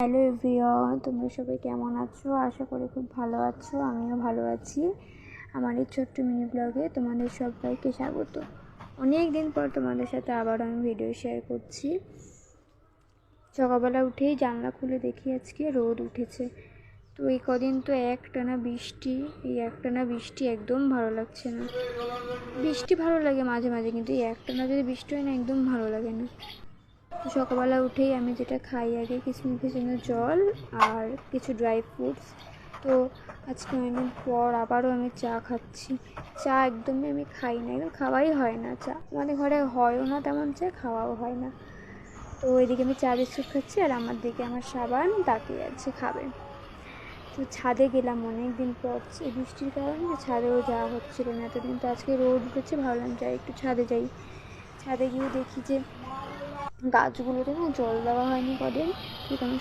Hello everyone, তোমরা সবাই কেমন আছো? আশা করি খুব ভালো আছো। আমিও ভালো আছি। আমার এই ছোট্ট মিনি ব্লগে তোমাদের সবাইকে স্বাগত। অনেক দিন পর তোমাদের সাথে আবার আমি ভিডিও শেয়ার করছি। সকালবেলা উঠেই জানলা খুলে দেখি আজকে রোদ উঠেছে। তো এই কদিন তো একটানা বৃষ্টি একদম ভালো লাগছে না। বৃষ্টি ভালো লাগে মাঝে মাঝে, কিন্তু এই একটানা যদি বৃষ্টি হয় না, একদম ভালো লাগে না। তো সকালবেলা উঠেই আমি যেটা খাই আগে কিশমিশের জন্য জল আর কিছু ড্রাই ফ্রুটস। তো আজকে অনেকদিন পর আবারও আমি চা খাচ্ছি। চা একদমই আমি খাই না, একদম খাওয়াই হয় না চা। আমাদের ঘরে হয়ও না তেমন, চা খাওয়াও হয় না। তো এদিকে আমি চা বিস্কুট খাচ্ছি আর আমার দিকে আমার সাবান তাকিয়ে আছে খাবে। তো ছাদে গেলাম অনেক দিন পর, এই বৃষ্টির কারণে ছাদেও যাওয়া হচ্ছিল না এতদিন। তো আজকে রোদ উঠেছে, ভাবলাম যাই একটু ছাদে যাই। ছাদে গিয়ে দেখি যে গাছগুলোতে না জল দেওয়া হয়নি কদিন, ঠিক আমি